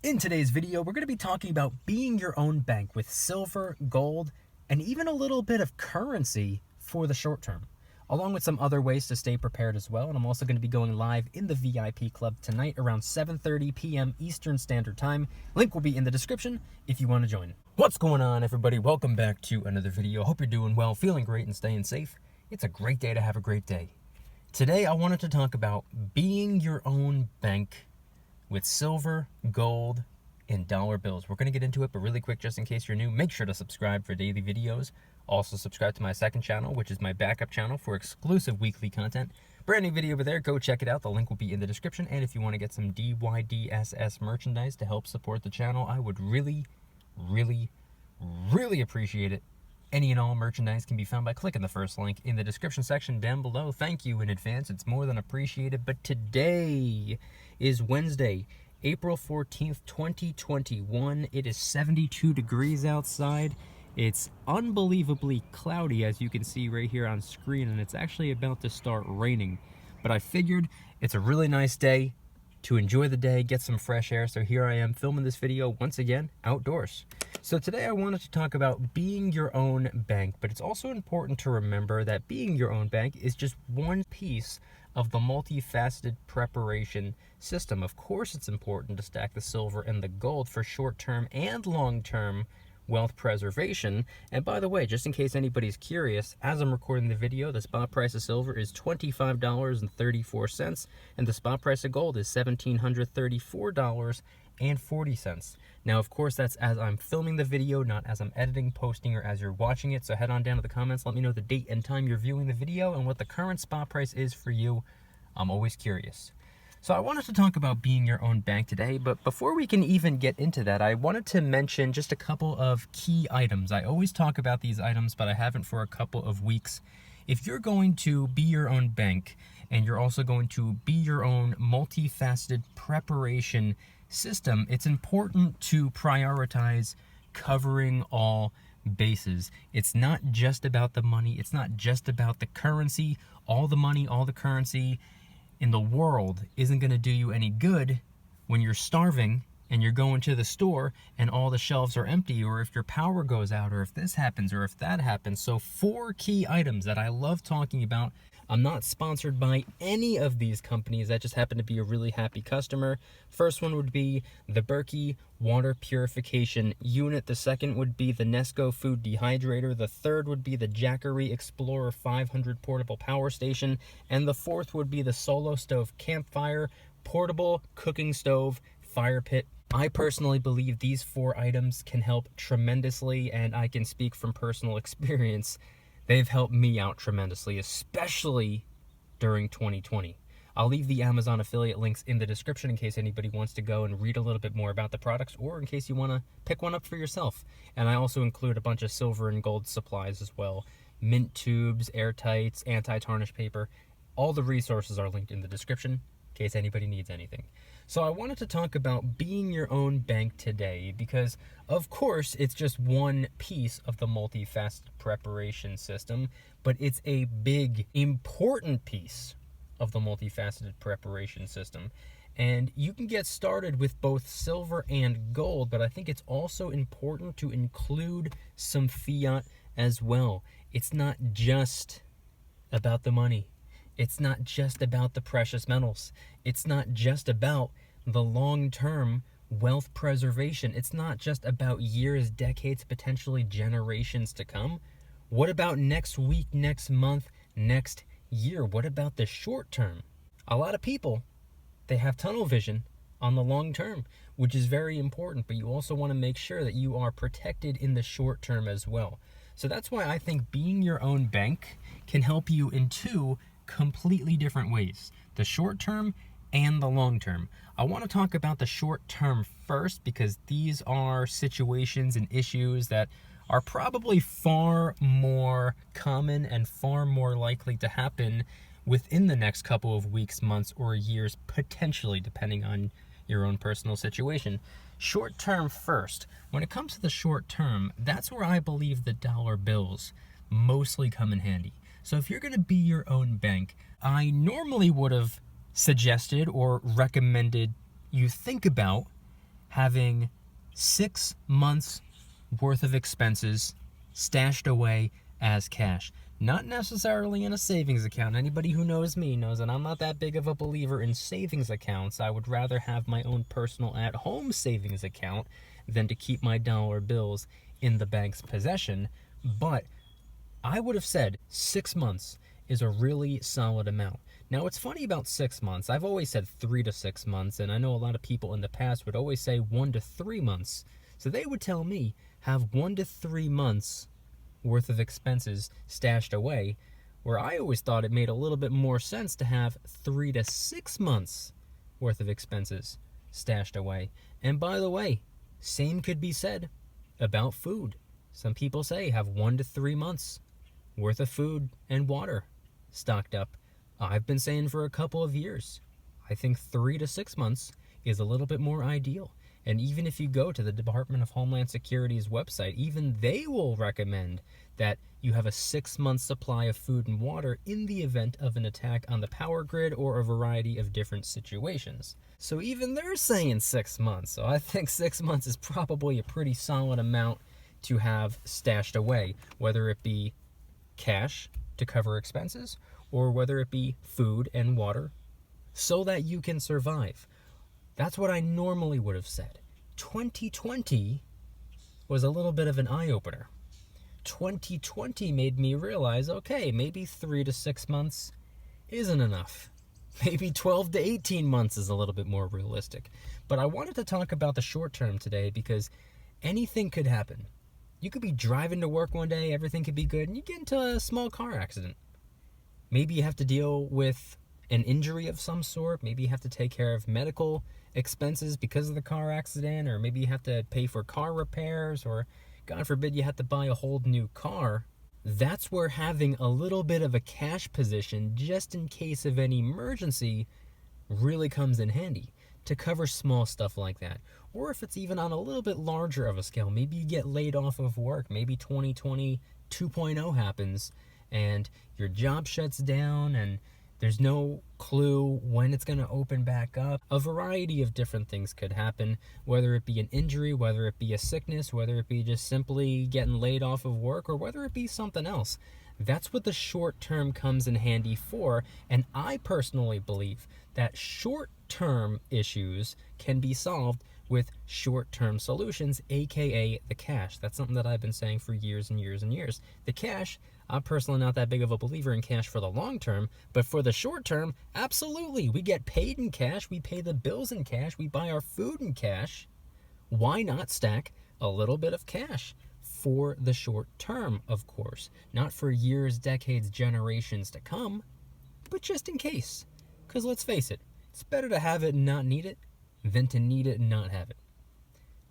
In today's video, we're going to be talking about being your own bank with silver, gold, and even a little bit of currency for the short term, along with some other ways to stay prepared as well. And I'm also going to be going live in the VIP club tonight around 7:30 p.m. Eastern Standard Time. Link will be in the description if you want to join. What's going on, everybody? Welcome back to another video. Hope you're doing well, feeling great, and staying safe. It's a great day to have a great day. Today, I wanted to talk about being your own bank with silver, gold, and dollar bills. We're going to get into it, but really quick, just in case you're new, make sure to subscribe for daily videos. Also subscribe to my second channel, which is my backup channel for exclusive weekly content. Brand new video over there, go check it out. The link will be in the description. And if you want to get some DYDSS merchandise to help support the channel, I would really appreciate it. Any and all merchandise can be found by clicking the first link in the description section down below. Thank you in advance. It's more than appreciated. But today is Wednesday, April 14th, 2021. It is 72 degrees outside. It's unbelievably cloudy, as you can see right here on screen, and it's actually about to start raining. But I figured it's a really nice day to enjoy the day, get some fresh air. So here I am filming this video once again outdoors. So today I wanted to talk about being your own bank, but it's also important to remember that being your own bank is just one piece of the multifaceted preparation system. Of course, it's important to stack the silver and the gold for short-term and long-term wealth preservation. And by the way, just in case anybody's curious, as I'm recording the video, the spot price of silver is $25.34, and the spot price of gold is $1,734.40. Now, of course, that's as I'm filming the video, not as I'm editing, posting, or as you're watching it. So head on down to the comments, let me know the date and time you're viewing the video and what the current spot price is for you. I'm always curious. So I wanted to talk about being your own bank today, but before we can even get into that, I wanted to mention just a couple of key items. I always talk about these items, but I haven't for a couple of weeks. If you're going to be your own bank, and you're also going to be your own multifaceted preparation system, it's important to prioritize covering all bases. It's not just about the money. It's not just about the currency. All the money, all the currency in the world isn't going to do you any good when you're starving and you're going to the store and all the shelves are empty, or if your power goes out, or if this happens, or if that happens. So 4 key items that I love talking about. I'm not sponsored by any of these companies. I just happen to be a really happy customer. First one would be the Berkey Water Purification Unit. The second would be the Nesco Food Dehydrator. The third would be the Jackery Explorer 500 Portable Power Station. And the fourth would be the Solo Stove Campfire Portable Cooking Stove Fire Pit. I personally believe these 4 items can help tremendously, and I can speak from personal experience. They've helped me out tremendously, especially during 2020. I'll leave the Amazon affiliate links in the description in case anybody wants to go and read a little bit more about the products, or in case you want to pick one up for yourself. And I also include a bunch of silver and gold supplies as well. Mint tubes, airtights, anti-tarnish paper. All the resources are linked in the description in case anybody needs anything. So I wanted to talk about being your own bank today because, of course, it's just one piece of the multifaceted preparation system, but it's a big, important piece of the multifaceted preparation system. And you can get started with both silver and gold, but I think it's also important to include some fiat as well. It's not just about the money. It's not just about the precious metals. It's not just about the long-term wealth preservation. It's not just about years, decades, potentially generations to come. What about next week, next month, next year? What about the short term? A lot of people, they have tunnel vision on the long term, which is very important, but you also want to make sure that you are protected in the short term as well. So that's why I think being your own bank can help you in 2 completely different ways: the short term and the long term. I want to talk about the short term first because these are situations and issues that are probably far more common and far more likely to happen within the next couple of weeks, months, or years, potentially, depending on your own personal situation. Short term first. When it comes to the short term, that's where I believe the dollar bills mostly come in handy. So if you're going to be your own bank, I normally would have suggested or recommended you think about having 6 months worth of expenses stashed away as cash. Not necessarily in a savings account. Anybody who knows me knows that I'm not that big of a believer in savings accounts. I would rather have my own personal at-home savings account than to keep my dollar bills in the bank's possession. But I would have said 6 months is a really solid amount. Now, what's funny about 6 months, I've always said 3 to 6 months, and I know a lot of people in the past would always say 1 to 3 months. So they would tell me, have 1 to 3 months worth of expenses stashed away, where I always thought it made a little bit more sense to have 3 to 6 months worth of expenses stashed away. And by the way, same could be said about food. Some people say have 1 to 3 months worth of food and water stocked up. I've been saying for a couple of years, I think 3 to 6 months is a little bit more ideal. And even if you go to the Department of Homeland Security's website, even they will recommend that you have a 6-month supply of food and water in the event of an attack on the power grid or a variety of different situations. So even they're saying 6 months. So I think 6 months is probably a pretty solid amount to have stashed away, whether it be cash to cover expenses or whether it be food and water so that you can survive. That's what I normally would have said. 2020 was a little bit of an eye-opener. 2020 made me realize, okay, maybe 3 to 6 months isn't enough. Maybe 12 to 18 months is a little bit more realistic. But I wanted to talk about the short term today because anything could happen. You could be driving to work one day, everything could be good, and you get into a small car accident. Maybe you have to deal with an injury of some sort. Maybe you have to take care of medical expenses because of the car accident, or maybe you have to pay for car repairs, or God forbid you have to buy a whole new car. That's where having a little bit of a cash position just in case of any emergency really comes in handy to cover small stuff like that. Or if it's even on a little bit larger of a scale, maybe you get laid off of work, maybe 2020 2.0 happens and your job shuts down and there's no clue when it's going to open back up. A variety of different things could happen, whether it be an injury, whether it be a sickness, whether it be just simply getting laid off of work, or whether it be something else. That's what the short term comes in handy for, and I personally believe that short-term issues can be solved with short-term solutions, aka the cash. That's something that I've been saying for years and years and years. The cash, I'm personally not that big of a believer in cash for the long term, but for the short term, absolutely. We get paid in cash, we pay the bills in cash, we buy our food in cash. Why not stack a little bit of cash for the short term, of course? Not for years, decades, generations to come, but just in case. Because let's face it, it's better to have it and not need it than to need it and not have it.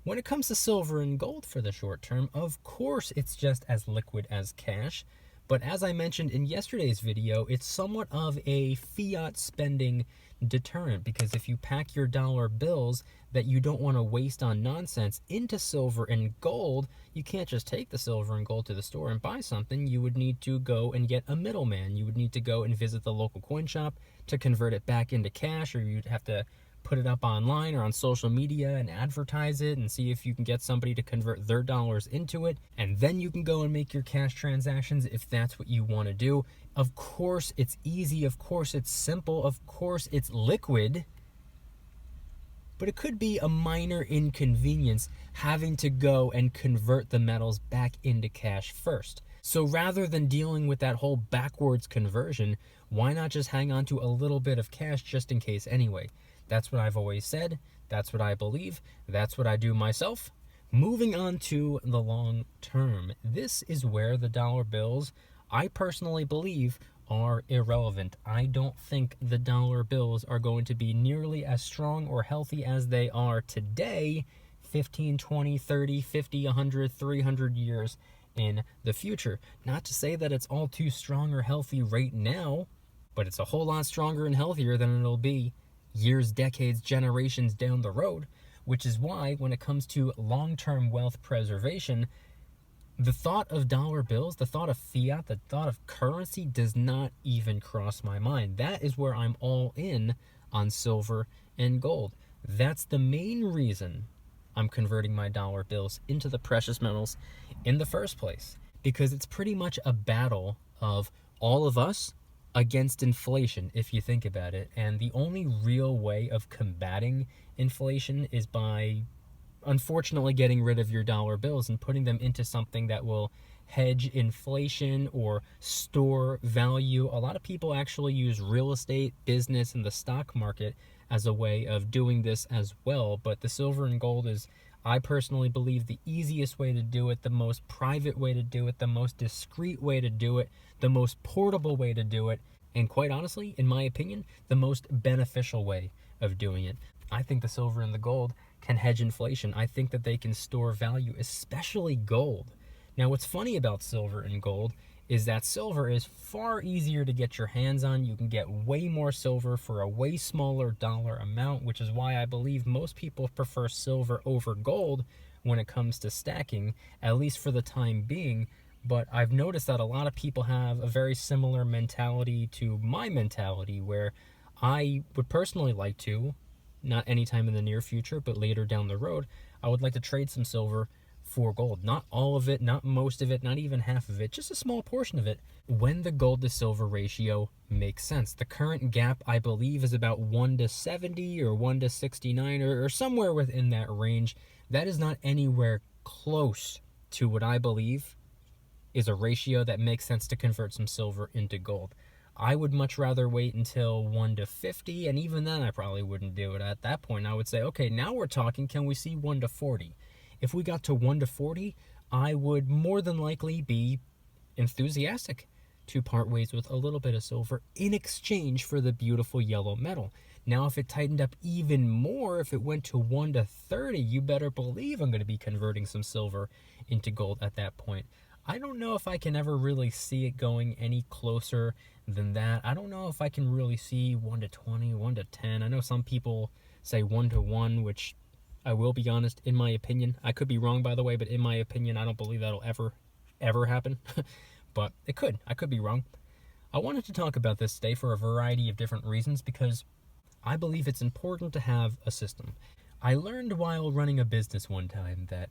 When it comes to silver and gold for the short term, of course it's just as liquid as cash. But as I mentioned in yesterday's video, it's somewhat of a fiat spending deterrent, because if you pack your dollar bills that you don't want to waste on nonsense into silver and gold, you can't just take the silver and gold to the store and buy something. You would need to go and get a middleman. You would need to go and visit the local coin shop to convert it back into cash, or you'd have to put it up online or on social media and advertise it and see if you can get somebody to convert their dollars into it, and then you can go and make your cash transactions if that's what you want to do. Of course it's easy, of course it's simple, of course it's liquid, but it could be a minor inconvenience having to go and convert the metals back into cash first. So rather than dealing with that whole backwards conversion, why not just hang on to a little bit of cash just in case anyway? That's what I've always said. That's what I believe. That's what I do myself. Moving on to the long term. This is where the dollar bills, I personally believe, are irrelevant. I don't think the dollar bills are going to be nearly as strong or healthy as they are today, 15, 20, 30, 50, 100, 300 years in the future. Not to say that it's all too strong or healthy right now, but it's a whole lot stronger and healthier than it'll be years, decades, generations down the road, which is why when it comes to long-term wealth preservation, the thought of dollar bills, the thought of fiat, the thought of currency does not even cross my mind. That is where I'm all in on silver and gold. That's the main reason I'm converting my dollar bills into the precious metals in the first place, because it's pretty much a battle of all of us against inflation, if you think about it. And the only real way of combating inflation is by, unfortunately, getting rid of your dollar bills and putting them into something that will hedge inflation or store value. A lot of people actually use real estate, business, and the stock market as a way of doing this as well. But the silver and gold is, I personally believe, the easiest way to do it, the most private way to do it, the most discreet way to do it, the most portable way to do it, and quite honestly, in my opinion, the most beneficial way of doing it. I think the silver and the gold can hedge inflation. I think that they can store value, especially gold. Now, what's funny about silver and gold is that silver is far easier to get your hands on. You can get way more silver for a way smaller dollar amount, which is why I believe most people prefer silver over gold when it comes to stacking, at least for the time being. But I've noticed that a lot of people have a very similar mentality to my mentality, where I would personally like to, not anytime in the near future, but later down the road, I would like to trade some silver for gold. Not all of it, not most of it, not even half of it, just a small portion of it, when the gold to silver ratio makes sense. The current gap, I believe, is about 1 to 70 or 1 to 69 or somewhere within that range. That is not anywhere close to what I believe is a ratio that makes sense to convert some silver into gold. I would much rather wait until 1 to 50, and even then I probably wouldn't do it. At that point, I would say, okay, now we're talking, can we see 1 to 40? If we got to 1 to 40, I would more than likely be enthusiastic to part ways with a little bit of silver in exchange for the beautiful yellow metal. Now, if it tightened up even more, if it went to 1 to 30, you better believe I'm going to be converting some silver into gold at that point. I don't know if I can ever really see it going any closer than that. I don't know if I can really see 1 to 20, 1 to 10. I know some people say 1 to 1, which I will be honest, in my opinion, I could be wrong, by the way, but in my opinion, I don't believe that'll ever happen. But it could. I could be wrong. I wanted to talk about this today for a variety of different reasons, because I believe it's important to have a system. I learned while running a business one time that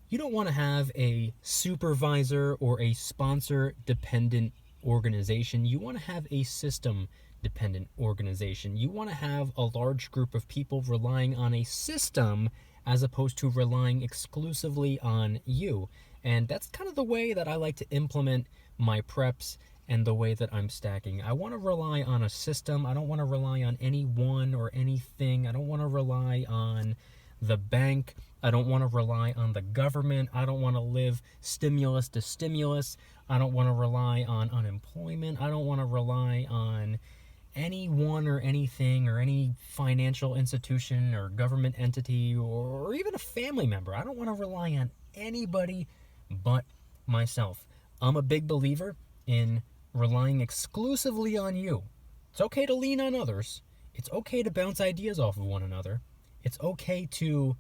you don't want to have a supervisor or a sponsor-dependent organization. You want to have a system-dependent organization. You want to have a large group of people relying on a system as opposed to relying exclusively on you. And that's kind of the way that I like to implement my preps and the way that I'm stacking. I want to rely on a system. I don't want to rely on anyone or anything. I don't want to rely on the bank. I don't want to rely on the government. I don't want to live stimulus to stimulus. I don't want to rely on unemployment. I don't want to rely on anyone or anything or any financial institution or government entity or even a family member. I don't want to rely on anybody but myself. I'm a big believer in relying exclusively on you. It's okay to lean on others. It's okay to bounce ideas off of one another. It's okay to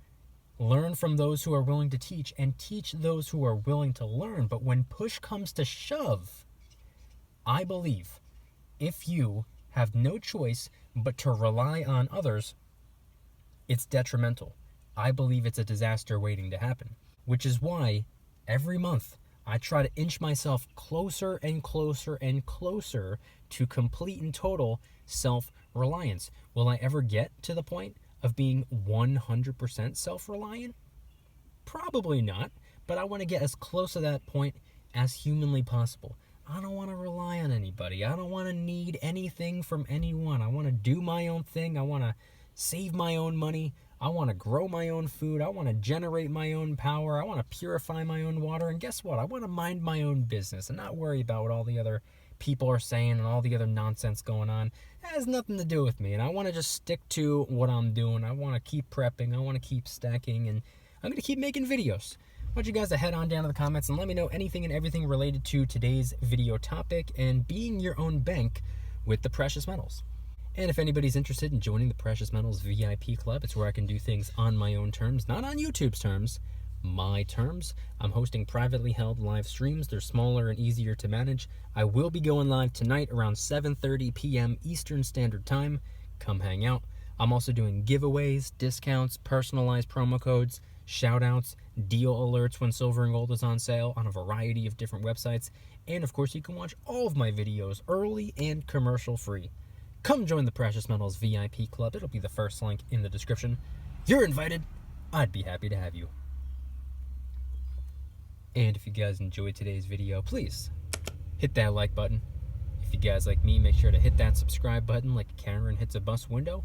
learn from those who are willing to teach and teach those who are willing to learn. But when push comes to shove, I believe if you have no choice but to rely on others, it's detrimental. I believe it's a disaster waiting to happen, which is why every month I try to inch myself closer and closer and closer to complete and total self-reliance. Will I ever get to the point of being 100% self-reliant? Probably not, but I want to get as close to that point as humanly possible. I don't want to rely on anybody. I don't want to need anything from anyone. I want to do my own thing. I want to save my own money. I want to grow my own food. I want to generate my own power. I want to purify my own water. And guess what? I want to mind my own business and not worry about what all the other people are saying and all the other nonsense going on. That has nothing to do with me. And I want to just stick to what I'm doing. I want to keep prepping. I want to keep stacking. And I'm going to keep making videos. I want you guys to head on down to the comments and let me know anything and everything related to today's video topic and being your own bank with the precious metals. And if anybody's interested in joining the Precious Metals VIP Club, it's where I can do things on my own terms, not on YouTube's terms, my terms. I'm hosting privately held live streams. They're smaller and easier to manage. I will be going live tonight around 7:30 p.m. Eastern Standard Time. Come hang out. I'm also doing giveaways, discounts, personalized promo codes, shout outs, deal alerts when silver and gold is on sale on a variety of different websites. And of course, you can watch all of my videos early and commercial free. Come join the Precious Metals VIP Club. It'll be the first link in the description. You're invited. I'd be happy to have you. And if you guys enjoyed today's video, please hit that like button. If you guys like me, make sure to hit that subscribe button like Karen hits a bus window.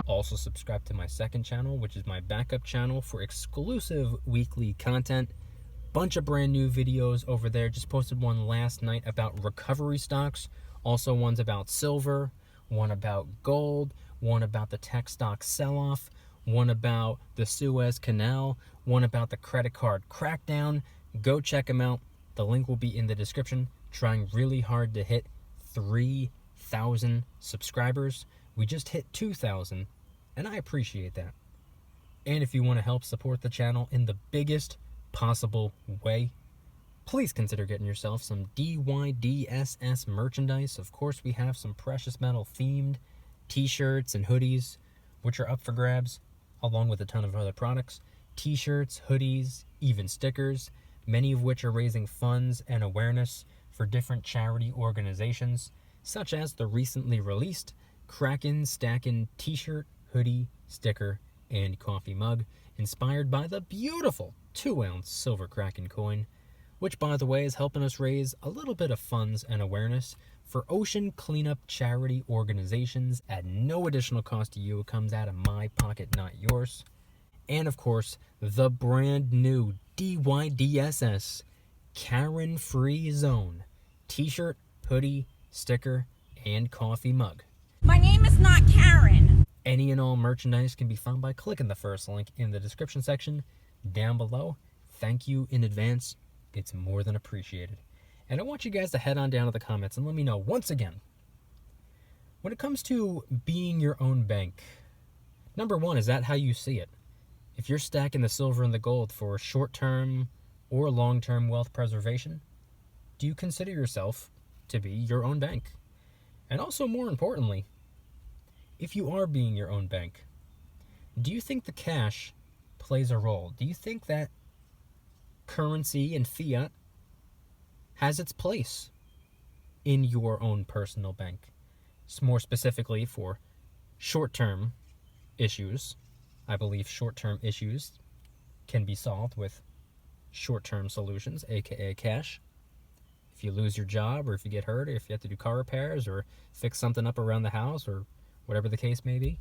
Also subscribe to my second channel, which is my backup channel for exclusive weekly content. Bunch of brand new videos over there. Just posted one last night about recovery stocks. Also ones about silver, one about gold, one about the tech stock sell-off, one about the Suez Canal, one about the credit card crackdown. Go check them out. The link will be in the description. Trying really hard to hit 3,000 subscribers. We just hit 2,000, and I appreciate that. And if you want to help support the channel in the biggest possible way, please consider getting yourself some DYDSS merchandise. Of course, we have some precious metal themed t-shirts and hoodies, which are up for grabs, along with a ton of other products. T-shirts, hoodies, even stickers, many of which are raising funds and awareness for different charity organizations, such as the recently released Kraken Stackin' t-shirt, hoodie, sticker, and coffee mug, inspired by the beautiful 2-ounce silver Kraken coin, which, by the way, is helping us raise a little bit of funds and awareness for ocean cleanup charity organizations at no additional cost to you. It comes out of my pocket, not yours. And of course, the brand new DYDSS Karen Free Zone t-shirt, hoodie, sticker, and coffee mug. My name is not Karen. Any and all merchandise can be found by clicking the first link in the description section down below. Thank you in advance. It's more than appreciated. And I want you guys to head on down to the comments and let me know once again, when it comes to being your own bank, number one, is that how you see it? If you're stacking the silver and the gold for short-term or long-term wealth preservation, do you consider yourself to be your own bank? And also, more importantly, if you are being your own bank, do you think the cash plays a role? Do you think that currency and fiat has its place in your own personal bank? More specifically for short-term issues. I believe short-term issues can be solved with short-term solutions, aka cash. If you lose your job, or if you get hurt, or if you have to do car repairs, or fix something up around the house, or whatever the case may be.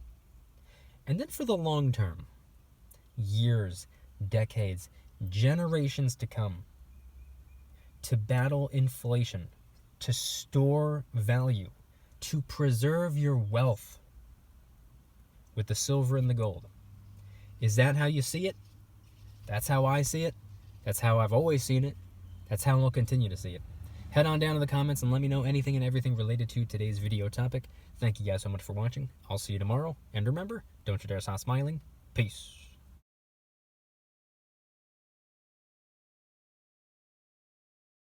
And then for the long term, years, decades, generations to come, to battle inflation, to store value, to preserve your wealth with the silver and the gold. Is that how you see it? That's how I see it. That's how I've always seen it. That's how I'll continue to see it. Head on down to the comments and let me know anything and everything related to today's video topic. Thank you guys so much for watching. I'll see you tomorrow. And remember, don't you dare stop smiling. Peace.